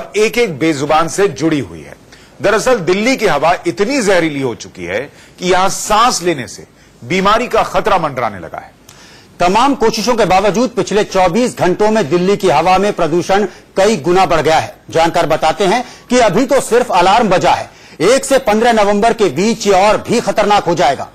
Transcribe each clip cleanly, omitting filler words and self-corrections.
और एक एक बेजुबान से जुड़ी हुई है। दरअसल दिल्ली की हवा इतनी जहरीली हो चुकी है कि यहां सांस लेने से बीमारी का खतरा मंडराने लगा है। तमाम कोशिशों के बावजूद पिछले 24 घंटों में दिल्ली की हवा में प्रदूषण कई गुना बढ़ गया है। जानकार बताते हैं कि अभी तो सिर्फ अलार्म बजा है, 1 से 15 नवंबर के बीच ये और भी खतरनाक हो जाएगा।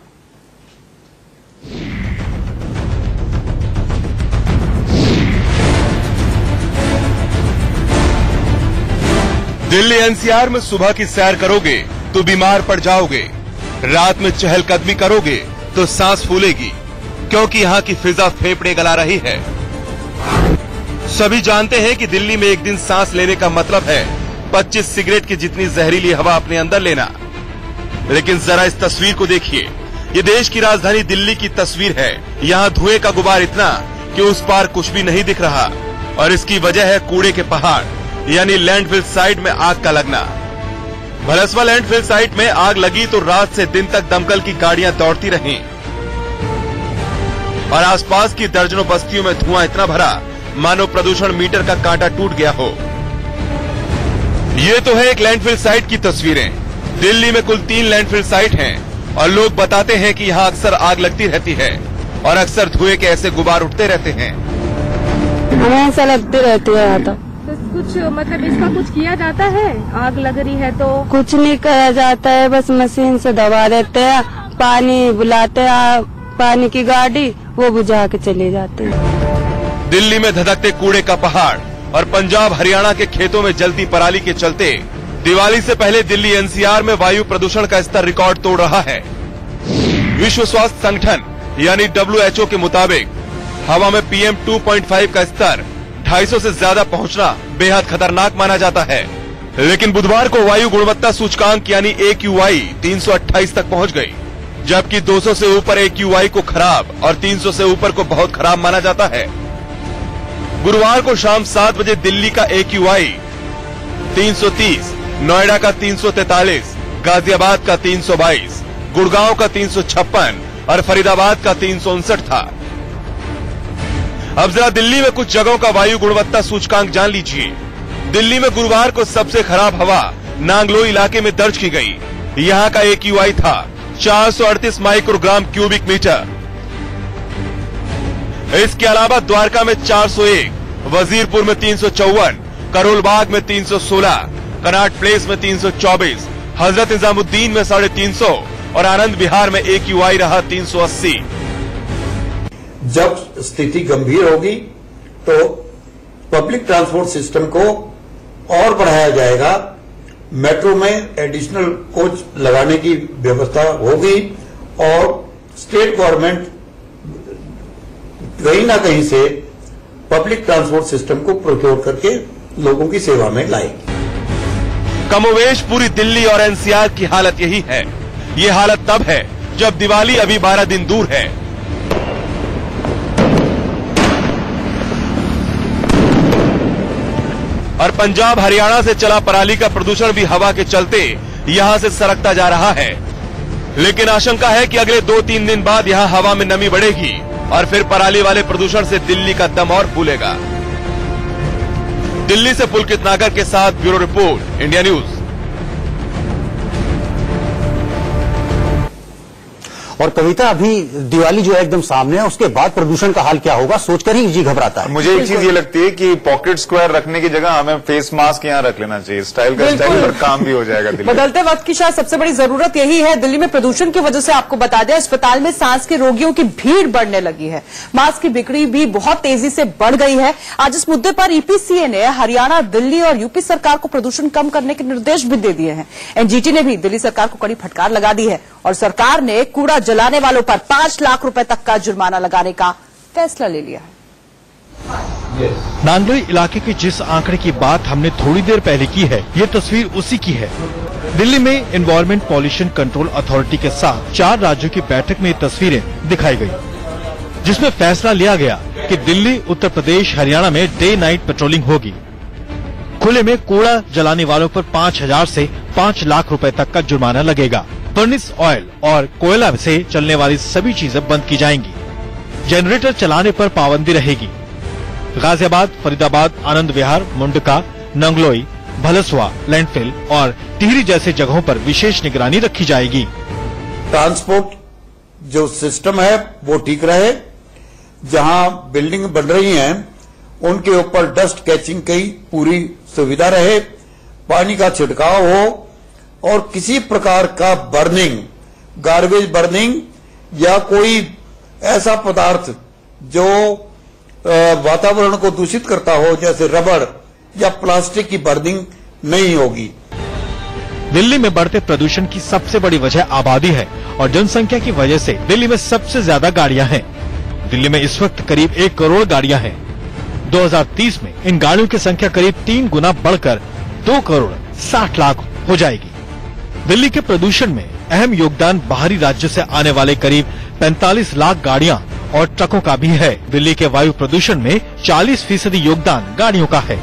दिल्ली एनसीआर में सुबह की सैर करोगे तो बीमार पड़ जाओगे, रात में चहलकदमी करोगे तो सांस फूलेगी, क्योंकि यहाँ की फिजा फेफड़े गला रही है। सभी जानते हैं कि दिल्ली में एक दिन सांस लेने का मतलब है 25 सिगरेट की जितनी जहरीली हवा अपने अंदर लेना। लेकिन जरा इस तस्वीर को देखिए, ये देश की राजधानी दिल्ली की तस्वीर है। यहाँ धुएं का गुबार इतना कि उस पार कुछ भी नहीं दिख रहा, और इसकी वजह है कूड़े के पहाड़ यानी लैंडफिल साइट में आग का लगना। भलसवा लैंडफिल साइट में आग लगी तो रात से दिन तक दमकल की गाड़ियां दौड़ती रहीं और आसपास की दर्जनों बस्तियों में धुआं इतना भरा मानो प्रदूषण मीटर का कांटा टूट गया हो। ये तो है एक लैंडफिल साइट की तस्वीरें। दिल्ली में कुल 3 लैंडफिल साइट हैं और लोग बताते हैं कि यहाँ अक्सर आग लगती रहती है और अक्सर धुएं के ऐसे गुबार उठते रहते हैं। हमेशा लगती रहती है यहाँ तो कुछ मतलब इसका कुछ किया जाता है? आग लग रही है तो कुछ नहीं किया जाता है, बस मशीन से दबा देते हैं, पानी बुलाते हैं, पानी की गाड़ी वो बुझा के चले जाते हैं। दिल्ली में धधकते कूड़े का पहाड़ और पंजाब हरियाणा के खेतों में जलती पराली के चलते दिवाली से पहले दिल्ली एनसीआर में वायु प्रदूषण का स्तर रिकॉर्ड तोड़ रहा है। विश्व स्वास्थ्य संगठन यानी WHO के मुताबिक हवा में PM 2.5 का स्तर 250 से ज्यादा पहुंचना बेहद खतरनाक माना जाता है। लेकिन बुधवार को वायु गुणवत्ता सूचकांक यानी AQI 328 तक पहुंच गई, जबकि 200 से ऊपर AQI को खराब और 300 से ऊपर को बहुत खराब माना जाता है। गुरुवार को शाम 7 बजे दिल्ली का AQI 330, नोएडा का 343, गाजियाबाद का 322, गुड़गांव का 356 और फरीदाबाद का 359 था। अब जरा दिल्ली में कुछ जगहों का वायु गुणवत्ता सूचकांक जान लीजिए। दिल्ली में गुरुवार को सबसे खराब हवा नांगलोई इलाके में दर्ज की गई। यहाँ का AQI था 438 माइक्रोग्राम क्यूबिक मीटर। इसके अलावा द्वारका में 401, वजीरपुर में 354, करोलबाग में 316, कनाट प्लेस में 324, हजरत निजामुद्दीन में 350 और आनंद विहार में AQI रहा 380। जब स्थिति गंभीर होगी तो पब्लिक ट्रांसपोर्ट सिस्टम को और बढ़ाया जाएगा, मेट्रो में एडिशनल कोच लगाने की व्यवस्था होगी और स्टेट गवर्नमेंट कहीं ना कहीं से पब्लिक ट्रांसपोर्ट सिस्टम को प्रोक्योर करके लोगों की सेवा में लाएगी। कमोवेश पूरी दिल्ली और एनसीआर की हालत यही है। ये हालत तब है जब दिवाली अभी 12 दिन दूर है। और पंजाब हरियाणा से चला पराली का प्रदूषण भी हवा के चलते यहां से सरकता जा रहा है। लेकिन आशंका है कि अगले 2-3 दिन बाद यहां हवा में नमी बढ़ेगी और फिर पराली वाले प्रदूषण से दिल्ली का दम और फूलेगा। दिल्ली से पुलकित नागर के साथ ब्यूरो रिपोर्ट, इंडिया न्यूज। और कविता, अभी दिवाली जो है एकदम सामने है, उसके बाद प्रदूषण का हाल क्या होगा सोचकर ही जी घबराता है। मुझे एक चीज ये लगती है कि पॉकेट स्क्वायर रखने की जगह हमें फेस मास्क यहाँ रख लेना चाहिए। स्टाइल का स्टाइल पर काम भी हो जाएगा। बदलते वक्त की शायद सबसे बड़ी जरूरत यही है। दिल्ली में प्रदूषण की वजह से आपको बता दें, अस्पताल में सांस के रोगियों की भीड़ बढ़ने लगी है। मास्क की बिक्री भी बहुत तेजी से बढ़ गई है। आज इस मुद्दे पर EPCA ने हरियाणा, दिल्ली और यूपी सरकार को प्रदूषण कम करने के निर्देश भी दे दिए हैं। NGT ने भी दिल्ली सरकार को कड़ी फटकार लगा दी है और सरकार ने कूड़ा जलाने वालों पर 5 लाख रुपए तक का जुर्माना लगाने का फैसला ले लिया है। नांगलोई इलाके के जिस आंकड़े की बात हमने थोड़ी देर पहले की है, ये तस्वीर उसी की है। दिल्ली में एनवायरमेंट पॉल्यूशन कंट्रोल अथॉरिटी के साथ 4 राज्यों की बैठक में ये तस्वीरें दिखाई गई, जिसमें फैसला लिया गया कि दिल्ली, उत्तर प्रदेश, हरियाणा में डे नाइट पेट्रोलिंग होगी। खुले में कूड़ा जलाने वालों पर 5,000 से 5 लाख रुपए तक का जुर्माना लगेगा। फर्नेस ऑयल और कोयला से चलने वाली सभी चीजें बंद की जाएंगी। जनरेटर चलाने पर पाबंदी रहेगी। गाजियाबाद, फरीदाबाद, आनंद विहार, मुंडका, नंगलोई, भलसवा, लैंडफिल और टिहरी जैसे जगहों पर विशेष निगरानी रखी जाएगी। ट्रांसपोर्ट जो सिस्टम है वो ठीक रहे, जहां बिल्डिंग बन रही हैं उनके ऊपर डस्ट कैचिंग की पूरी सुविधा रहे, पानी का छिड़काव हो और किसी प्रकार का बर्निंग, गार्बेज बर्निंग या कोई ऐसा पदार्थ जो वातावरण को दूषित करता हो जैसे रबड़ या प्लास्टिक की बर्निंग नहीं होगी। दिल्ली में बढ़ते प्रदूषण की सबसे बड़ी वजह आबादी है और जनसंख्या की वजह से दिल्ली में सबसे ज्यादा गाड़ियां हैं। दिल्ली में इस वक्त करीब 1 करोड़ गाड़ियां हैं। 2030 में इन गाड़ियों की संख्या करीब 3 गुना बढ़कर 2 करोड़ 60 लाख हो जाएगी। दिल्ली के प्रदूषण में अहम योगदान बाहरी राज्यों से आने वाले करीब 45 लाख गाड़ियां और ट्रकों का भी है। दिल्ली के वायु प्रदूषण में 40% योगदान गाड़ियों का है।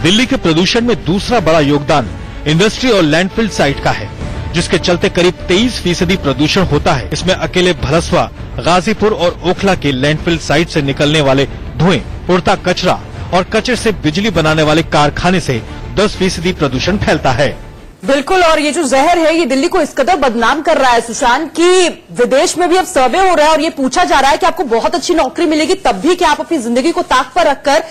दिल्ली के प्रदूषण में दूसरा बड़ा योगदान इंडस्ट्री और लैंडफिल साइट का है, जिसके चलते करीब 23% प्रदूषण होता है। इसमें अकेले भलसवा, गाजीपुर और ओखला के लैंडफिल साइट से निकलने वाले धुएं, उड़ता कचरा और कचरे से बिजली बनाने वाले कारखाने से 10% प्रदूषण फैलता है। बिल्कुल, और ये जो जहर है ये दिल्ली को इस कदर बदनाम कर रहा है सुशांत कि विदेश में भी अब सर्वे हो रहा है और ये पूछा जा रहा है कि आपको बहुत अच्छी नौकरी मिलेगी तब भी क्या आप अपनी जिंदगी को ताक पर रखकर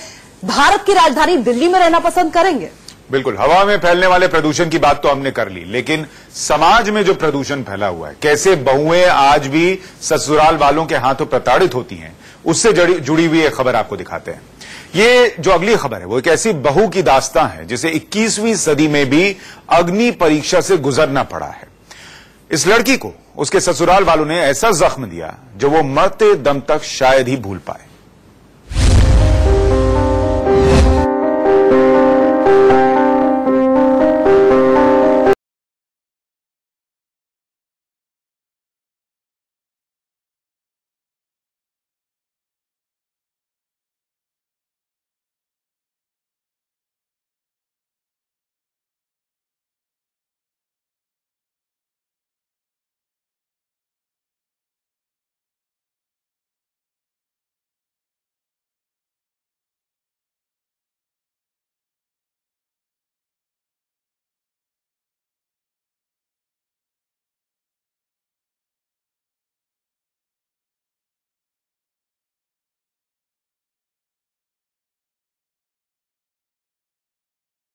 भारत की राजधानी दिल्ली में रहना पसंद करेंगे? बिल्कुल, हवा में फैलने वाले प्रदूषण की बात तो हमने कर ली, लेकिन समाज में जो प्रदूषण फैला हुआ है, कैसे बहुएं आज भी ससुराल वालों के हाथों प्रताड़ित होती हैं, उससे जुड़ी हुई एक खबर आपको दिखाते हैं। ये जो अगली खबर है वो एक ऐसी बहू की दास्तां है जिसे 21वीं सदी में भी अग्नि परीक्षा से गुजरना पड़ा है। इस लड़की को उसके ससुराल वालों ने ऐसा जख्म दिया जो वो मरते दम तक शायद ही भूल पाए।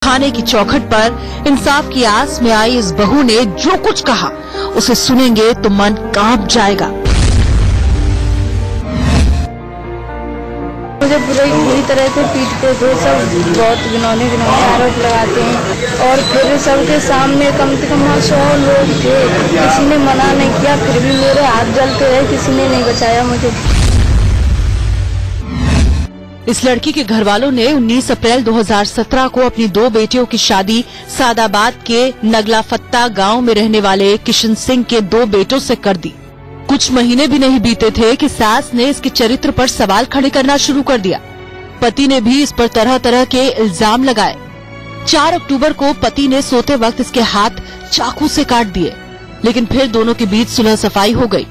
थाने की चौखट पर इंसाफ की आस में आई इस बहू ने जो कुछ कहा उसे सुनेंगे तो मन कांप जाएगा। मुझे बुरी तरह से पीटते थे, सब बहुत घिनौने आरोप लगाते हैं और फिर सबके सामने कम से कम 100 लोग थे, किसी ने मना नहीं किया, फिर भी मेरे हाथ जलते रहे, किसी ने नहीं बचाया मुझे। इस लड़की के घर वालों ने 19 अप्रैल 2017 को अपनी 2 बेटियों की शादी सादाबाद के नगला फत्ता गांव में रहने वाले किशन सिंह के 2 बेटों से कर दी। कुछ महीने भी नहीं बीते थे कि सास ने इसके चरित्र पर सवाल खड़े करना शुरू कर दिया। पति ने भी इस पर तरह तरह के इल्जाम लगाए। 4 अक्टूबर को पति ने सोते वक्त इसके हाथ चाकू से काट दिए, लेकिन फिर दोनों के बीच सुलह सफाई हो गई।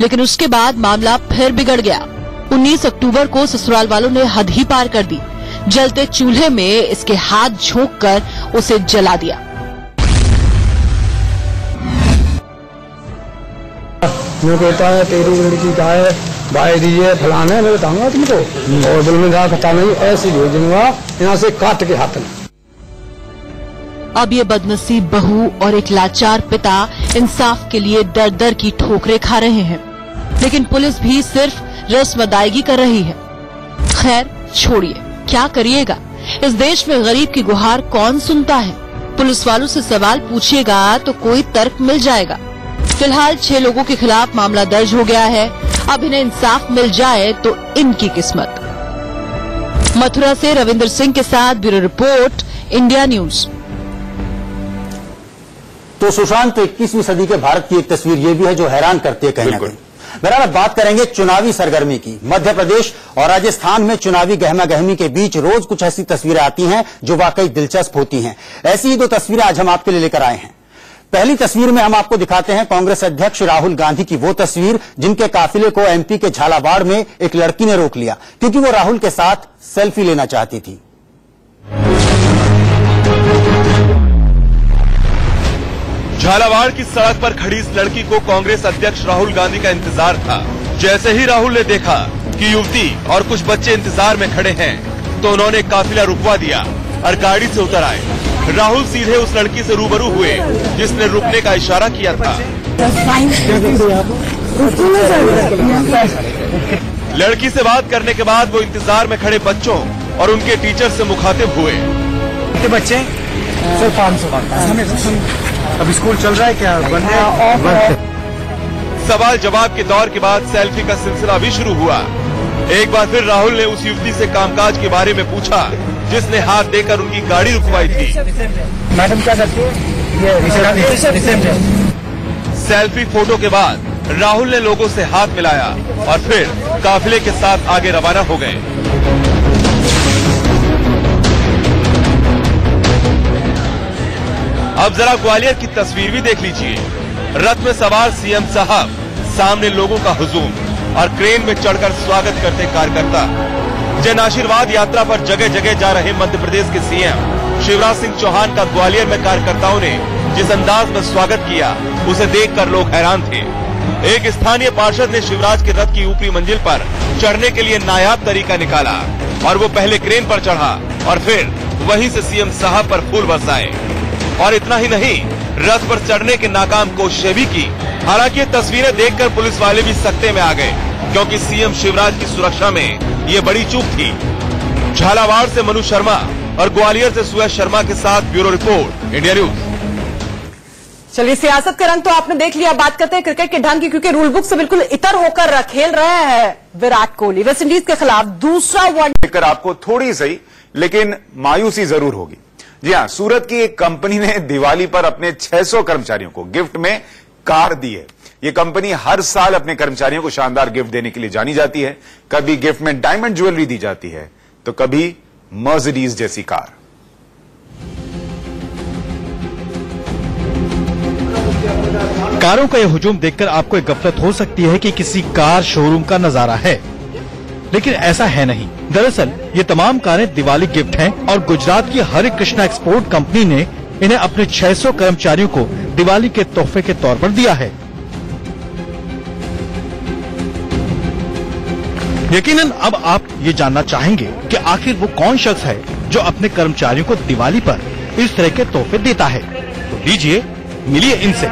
लेकिन उसके बाद मामला फिर बिगड़ गया। 19 अक्टूबर को ससुराल वालों ने हद ही पार कर दी। जलते चूल्हे में इसके हाथ झोंककर उसे जला दिया। मैं कहता है तेरी लड़की का है, भाई दीजिए फलाने, मैं बताऊंगा तुमको, और दिल में कहा खता नहीं, ऐसी भेजूंगा यहाँ से काट के हाथ में। अब ये बदनसीब बहू और एक लाचार पिता इंसाफ के लिए दर दर की ठोकरें खा रहे हैं, लेकिन पुलिस भी सिर्फ रस्म अदायगी कर रही है। खैर छोड़िए, क्या करिएगा, इस देश में गरीब की गुहार कौन सुनता है। पुलिस वालों से सवाल पूछिएगा तो कोई तर्क मिल जाएगा। फिलहाल 6 लोगों के खिलाफ मामला दर्ज हो गया है। अब इन्हें इंसाफ मिल जाए तो इनकी किस्मत। मथुरा से रविंद्र सिंह के साथ ब्यूरो रिपोर्ट, इंडिया न्यूज। तो सुशांत, 21वीं सदी के भारत की एक तस्वीर ये भी है जो हैरान करती है कहीं ना कहीं। बहरहाल अब बात करेंगे चुनावी सरगर्मी की। मध्य प्रदेश और राजस्थान में चुनावी गहमा गहमी के बीच रोज कुछ ऐसी तस्वीरें आती हैं जो वाकई दिलचस्प होती हैं। ऐसी ही 2 तस्वीरें आज हम आपके लिए लेकर आए हैं। पहली तस्वीर में हम आपको दिखाते हैं कांग्रेस अध्यक्ष राहुल गांधी की वो तस्वीर जिनके काफिले को एमपी के झालावाड़ में एक लड़की ने रोक लिया क्योंकि वो राहुल के साथ सेल्फी लेना चाहती थी। झालावाड़ की सड़क पर खड़ी इस लड़की को कांग्रेस अध्यक्ष राहुल गांधी का इंतजार था। जैसे ही राहुल ने देखा कि युवती और कुछ बच्चे इंतजार में खड़े हैं, तो उन्होंने काफिला रुकवा दिया और गाड़ी से उतर आए। राहुल सीधे उस लड़की से रूबरू हुए जिसने रुकने का इशारा किया था। लड़की से बात करने के बाद वो इंतजार में खड़े बच्चों और उनके टीचर से मुखातिब हुए। कितने बच्चे? सर 500। अब स्कूल चल रहा है क्या? सवाल जवाब के दौर के बाद सेल्फी का सिलसिला भी शुरू हुआ। एक बार फिर राहुल ने उस युवती से कामकाज के बारे में पूछा जिसने हाथ देकर उनकी गाड़ी रुकवाई थी। मैडम क्या करती है? सेल्फी फोटो के बाद राहुल ने लोगों से हाथ मिलाया और फिर काफिले के साथ आगे रवाना हो गए। अब जरा ग्वालियर की तस्वीर भी देख लीजिए। रथ में सवार सीएम साहब, सामने लोगों का हुजूम और क्रेन में चढ़कर स्वागत करते कार्यकर्ता। जन आशीर्वाद यात्रा पर जगह जगह जा रहे मध्य प्रदेश के सीएम शिवराज सिंह चौहान का ग्वालियर में कार्यकर्ताओं ने जिस अंदाज में स्वागत किया, उसे देखकर लोग हैरान थे। एक स्थानीय पार्षद ने शिवराज के रथ की ऊपरी मंजिल पर चढ़ने के लिए नायाब तरीका निकाला और वो पहले क्रेन पर चढ़ा और फिर वहीं से सीएम साहब पर फूल बरसाए। और इतना ही नहीं, रथ पर चढ़ने की नाकाम कोशिशें भी की। हालांकि ये तस्वीरें देखकर पुलिस वाले भी सकते में आ गए, क्योंकि सीएम शिवराज की सुरक्षा में ये बड़ी चूक थी। झालावाड़ से मनु शर्मा और ग्वालियर से सुयश शर्मा के साथ ब्यूरो रिपोर्ट, इंडिया न्यूज। चलिए, सियासत का रंग तो आपने देख लिया। बात करते हैं क्रिकेट के ढंग की, क्योंकि रूल बुक से बिल्कुल इतर होकर खेल रहे हैं विराट कोहली। वेस्टइंडीज के खिलाफ दूसरा वनडे लेकर आपको थोड़ी सही लेकिन मायूसी जरूर होगी। जी हाँ, सूरत की एक कंपनी ने दिवाली पर अपने 600 कर्मचारियों को गिफ्ट में कार दी है। ये कंपनी हर साल अपने कर्मचारियों को शानदार गिफ्ट देने के लिए जानी जाती है। कभी गिफ्ट में डायमंड ज्वेलरी दी जाती है, तो कभी मर्सिडीज जैसी कार। कारों का यह हुजूम देखकर आपको एक गफलत हो सकती है कि किसी कार शोरूम का नजारा है, लेकिन ऐसा है नहीं। दरअसल ये तमाम कारें दिवाली गिफ्ट हैं और गुजरात की हरे कृष्णा एक्सपोर्ट कंपनी ने इन्हें अपने 600 कर्मचारियों को दिवाली के तोहफे के तौर पर दिया है। यकीनन अब आप ये जानना चाहेंगे कि आखिर वो कौन शख्स है जो अपने कर्मचारियों को दिवाली पर इस तरह के तोहफे देता है। तो लीजिए, मिलिए इनसे।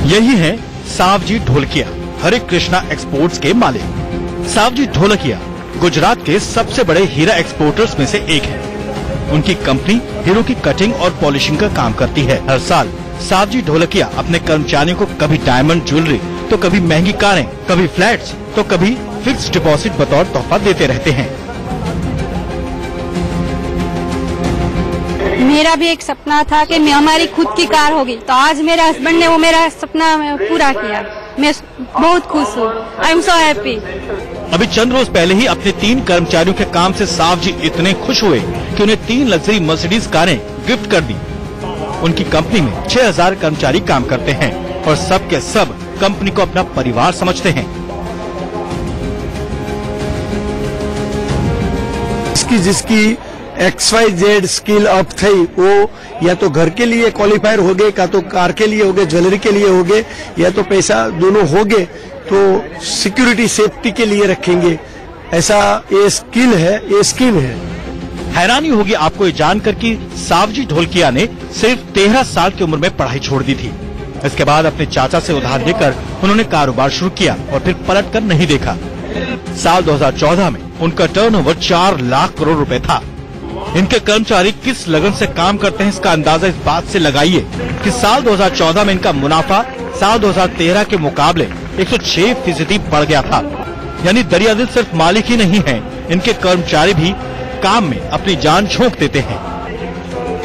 यही है सावजी ढोलकिया, हरे कृष्णा एक्सपोर्ट्स के मालिक। सावजी ढोलकिया गुजरात के सबसे बड़े हीरा एक्सपोर्टर्स में से एक है। उनकी कंपनी हीरो की कटिंग और पॉलिशिंग का काम करती है। हर साल सावजी ढोलकिया अपने कर्मचारियों को कभी डायमंड ज्वेलरी, तो कभी महंगी कारें, कभी फ्लैट्स, तो कभी फिक्स डिपॉजिट बतौर तोहफा देते रहते हैं। मेरा भी एक सपना था कि हमारी खुद की कार होगी, तो आज मेरे हस्बैंड ने वो मेरा सपना पूरा किया। मैं बहुत खुश हूँ। I am so happy. अभी चंद रोज पहले ही अपने 3 कर्मचारियों के काम से सावजी इतने खुश हुए कि उन्हें 3 लग्जरी मर्सिडीज कारें गिफ्ट कर दी। उनकी कंपनी में 6000 कर्मचारी काम करते हैं और सब के सब कंपनी को अपना परिवार समझते हैं। जिसकी XYZ स्किल अप थी, वो या तो घर के लिए क्वालिफायर हो गए, या तो कार के लिए हो गए, ज्वेलरी के लिए हो गए, या तो पैसा दोनों हो गए तो सिक्योरिटी सेफ्टी के लिए रखेंगे। ऐसा ये स्किल है, ये स्कीम है। हैरानी होगी आपको ये जानकर कि सावजी ढोलकिया ने सिर्फ 13 साल की उम्र में पढ़ाई छोड़ दी थी। इसके बाद अपने चाचा से उधार लेकर उन्होंने कारोबार शुरू किया और फिर पलट कर नहीं देखा। साल 2014 में उनका टर्नओवर 4 लाख करोड़ रुपए था। इनके कर्मचारी किस लगन से काम करते हैं, इसका अंदाजा इस बात से लगाइए कि साल 2014 में इनका मुनाफा साल 2013 के मुकाबले 106% बढ़ गया था। यानी दरियादिल सिर्फ मालिक ही नहीं है, इनके कर्मचारी भी काम में अपनी जान झोंक देते हैं।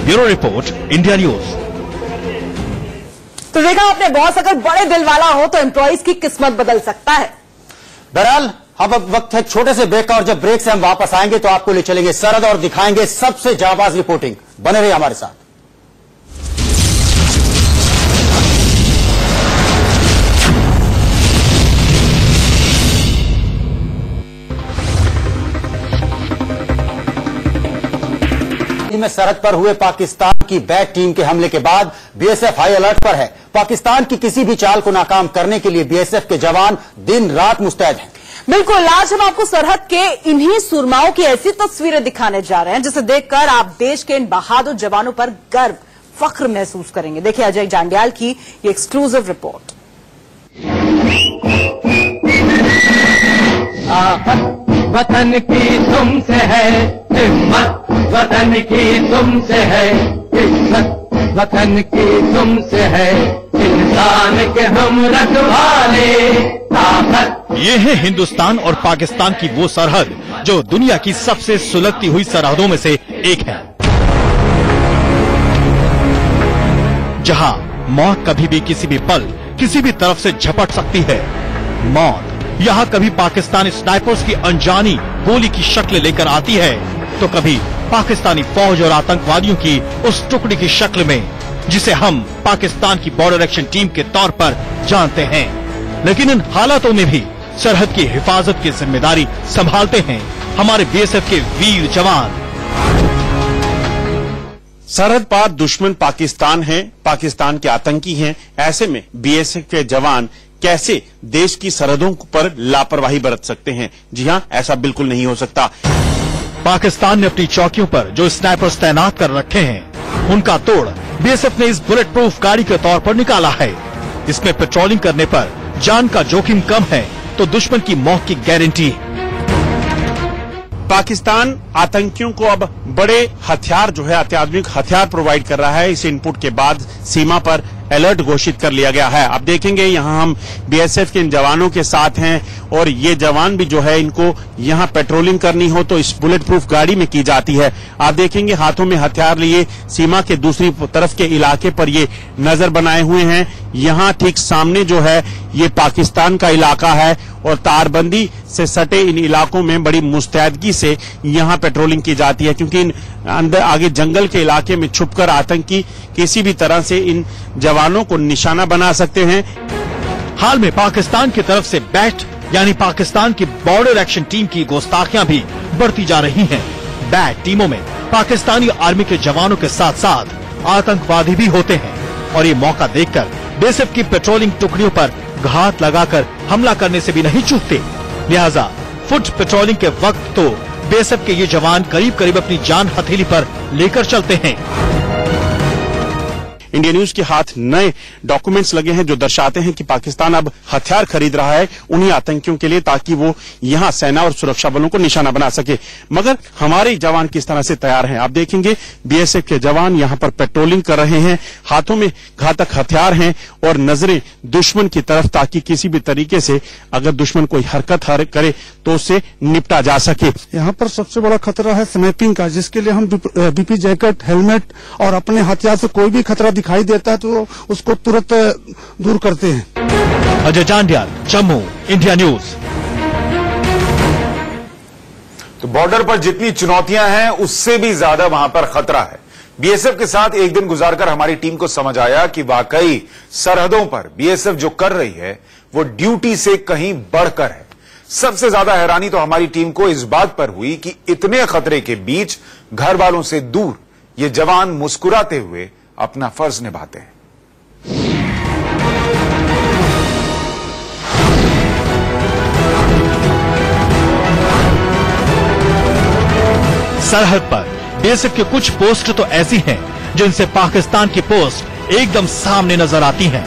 Bureau report, India news. तो देखा आपने, बॉस अगर बड़े दिल वाला हो तो एम्प्लॉइज की किस्मत बदल सकता है। बहरहाल अब वक्त है छोटे से ब्रेक का, और जब ब्रेक से हम वापस आएंगे तो आपको ले चलेंगे सरहद और दिखाएंगे सबसे जाबाज रिपोर्टिंग। बने रहिए हमारे साथ। आतंकवादी में सरहद पर हुए पाकिस्तान की बैट टीम के हमले के बाद बीएसएफ हाई अलर्ट पर है। पाकिस्तान की किसी भी चाल को नाकाम करने के लिए बीएसएफ के जवान दिन रात मुस्तैद हैं। बिल्कुल, आज हम आपको सरहद के इन्हीं सुरमाओं की ऐसी तस्वीरें दिखाने जा रहे हैं जिसे देखकर आप देश के इन बहादुर जवानों पर गर्व, फख्र महसूस करेंगे। देखिए अजय जांडियाल की ये एक्सक्लूसिव रिपोर्ट। वतन की तुमसे है हिम्मत, वतन की तुमसे है इज्जत, वतन की तुमसे है इंसान के हम रखवाले ताकत। ये है हिंदुस्तान और पाकिस्तान की वो सरहद जो दुनिया की सबसे सुलगती हुई सरहदों में से एक है, जहां मौत कभी भी किसी भी पल किसी भी तरफ से झपट सकती है। मौत यहाँ कभी पाकिस्तानी स्नाइपर्स की अनजानी गोली की शक्ल लेकर आती है तो कभी पाकिस्तानी फौज और आतंकवादियों की उस टुकड़ी की शक्ल में जिसे हम पाकिस्तान की बॉर्डर एक्शन टीम के तौर पर जानते हैं। लेकिन इन हालातों में भी सरहद की हिफाजत की जिम्मेदारी संभालते हैं हमारे बीएसएफ के वीर जवान। सरहद पार दुश्मन पाकिस्तान है, पाकिस्तान के आतंकी हैं। ऐसे में बीएसएफ के जवान कैसे देश की सरहदों पर लापरवाही बरत सकते हैं? जी हां, ऐसा बिल्कुल नहीं हो सकता। पाकिस्तान ने अपनी चौकियों पर जो स्नाइपर्स तैनात कर रखे हैं उनका तोड़ बीएसएफ ने इस बुलेट प्रूफ गाड़ी के तौर पर निकाला है। इसमें पेट्रोलिंग करने पर जान का जोखिम कम है तो दुश्मन की मौत की गारंटी। पाकिस्तान आतंकियों को अब बड़े हथियार जो है अत्याधुनिक हथियार प्रोवाइड कर रहा है। इस इनपुट के बाद सीमा पर अलर्ट घोषित कर लिया गया है। अब देखेंगे यहाँ हम बीएसएफ के इन जवानों के साथ हैं और ये जवान भी जो है इनको यहाँ पेट्रोलिंग करनी हो तो इस बुलेट प्रूफ गाड़ी में की जाती है। आप देखेंगे हाथों में हथियार लिए सीमा के दूसरी तरफ के इलाके पर ये नजर बनाए हुए हैं। यहाँ ठीक सामने जो है ये पाकिस्तान का इलाका है और तारबंदी से सटे इन इलाकों में बड़ी मुस्तैदगी से यहाँ पेट्रोलिंग की जाती है, क्योंकि इन अंदर आगे जंगल के इलाके में छुपकर आतंकी किसी भी तरह से इन जवानों को निशाना बना सकते हैं। हाल में पाकिस्तान की तरफ से बैट यानी पाकिस्तान की बॉर्डर एक्शन टीम की गुस्ताखियां भी बढ़ती जा रही हैं। बैट टीमों में पाकिस्तानी आर्मी के जवानों के साथ साथ आतंकवादी भी होते हैं और ये मौका देखकर बीएसएफ की पेट्रोलिंग टुकड़ियों पर घात लगाकर हमला करने से भी नहीं चूकते। लिहाजा फुट पेट्रोलिंग के वक्त तो बीएसएफ के ये जवान करीब करीब अपनी जान हथेली पर लेकर चलते हैं। इंडिया न्यूज के हाथ नए डॉक्यूमेंट्स लगे हैं जो दर्शाते हैं कि पाकिस्तान अब हथियार खरीद रहा है उन्हीं आतंकियों के लिए ताकि वो यहां सेना और सुरक्षा बलों को निशाना बना सके। मगर हमारे जवान किस तरह से तैयार हैं आप देखेंगे। बीएसएफ के जवान यहां पर पेट्रोलिंग कर रहे हैं, हाथों में घातक हथियार हैं और नजरें दुश्मन की तरफ ताकि किसी भी तरीके से अगर दुश्मन कोई हरकत करे तो उससे निपटा जा सके। यहाँ पर सबसे बड़ा खतरा है स्नाइपिंग का, जिसके लिए हम बीपी जैकेट, हेलमेट और अपने हथियार से कोई भी खतरा दिखाई देता है तो उसको तुरंत दूर करते हैं। Ajay Jandiyal, Jammu, India news. तो बॉर्डर पर जितनी चुनौतियां हैं उससे भी ज्यादा वहां पर खतरा है। बीएसएफ के साथ एक दिन गुजारकर हमारी टीम को समझ आया कि वाकई सरहदों पर बीएसएफ जो कर रही है वो ड्यूटी से कहीं बढ़कर है। सबसे ज्यादा हैरानी तो हमारी टीम को इस बात पर हुई कि इतने खतरे के बीच घर वालों से दूर ये जवान मुस्कुराते हुए अपना फर्ज निभाते हैं। सरहद पर बीएसएफ के कुछ पोस्ट तो ऐसी हैं जिनसे पाकिस्तान की पोस्ट एकदम सामने नजर आती हैं।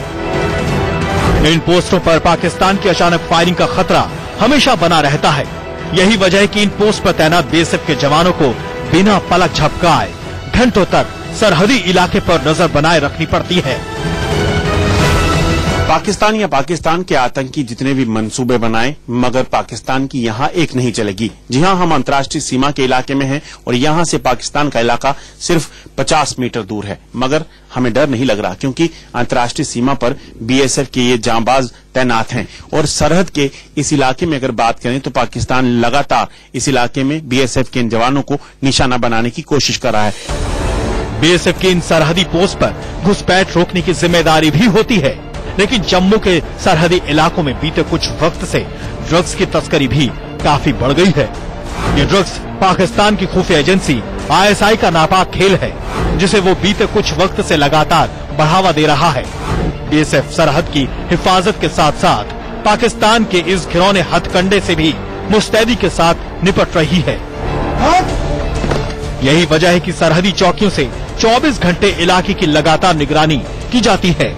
इन पोस्टों पर पाकिस्तान की अचानक फायरिंग का खतरा हमेशा बना रहता है। यही वजह है कि इन पोस्ट पर तैनात बीएसएफ के जवानों को बिना पलक झपकाए घंटों तक सरहदी इलाके पर नजर बनाए रखनी पड़ती है। पाकिस्तान या पाकिस्तान के आतंकी जितने भी मंसूबे बनाए मगर पाकिस्तान की यहाँ एक नहीं चलेगी। जी हाँ, हम अंतर्राष्ट्रीय सीमा के इलाके में हैं और यहाँ से पाकिस्तान का इलाका सिर्फ 50 मीटर दूर है, मगर हमें डर नहीं लग रहा क्योंकि अंतर्राष्ट्रीय सीमा पर बीएसएफ के ये जांबाज तैनात हैं। और सरहद के इस इलाके में अगर बात करें तो पाकिस्तान लगातार इस इलाके में बीएसएफ के इन जवानों को निशाना बनाने की कोशिश कर रहा है। बीएसएफ की इन सरहदी पोस्ट पर घुसपैठ रोकने की जिम्मेदारी भी होती है, लेकिन जम्मू के सरहदी इलाकों में बीते कुछ वक्त से ड्रग्स की तस्करी भी काफी बढ़ गई है। ये ड्रग्स पाकिस्तान की खुफिया एजेंसी आईएसआई का नापाक खेल है, जिसे वो बीते कुछ वक्त से लगातार बढ़ावा दे रहा है। बीएसएफ सरहद की हिफाजत के साथ साथ पाकिस्तान के इस घिनौने हथकंडे से भी मुस्तैदी के साथ निपट रही है। यही वजह है कि सरहदी चौकियों से 24 घंटे इलाके की लगातार निगरानी की जाती है।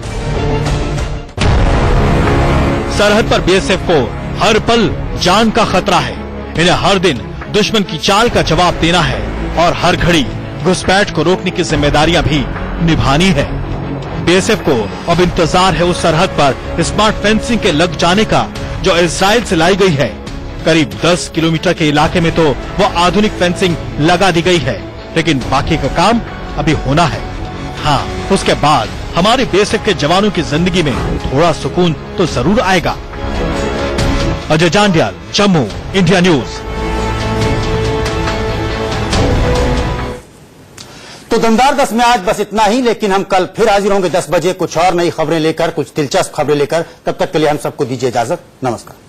सरहद पर बीएसएफ को हर पल जान का खतरा है। इन्हें हर दिन दुश्मन की चाल का जवाब देना है और हर घड़ी घुसपैठ को रोकने की जिम्मेदारियां भी निभानी है। बीएसएफ को अब इंतजार है उस सरहद पर स्मार्ट फेंसिंग के लग जाने का जो इजराइल से लाई गई है। करीब 10 किलोमीटर के इलाके में तो वो आधुनिक फेंसिंग लगा दी गई है, लेकिन बाकी का काम अभी होना है। हाँ, उसके बाद हमारे बीएसएफ के जवानों की जिंदगी में थोड़ा सुकून तो जरूर आएगा। Ajay Jandiyal, Jammu, India news. तो दमदार 10 में आज बस इतना ही, लेकिन हम कल फिर हाजिर होंगे 10 बजे कुछ और नई खबरें लेकर, कुछ दिलचस्प खबरें लेकर। तब तक के लिए हम सबको दीजिए इजाजत। नमस्कार।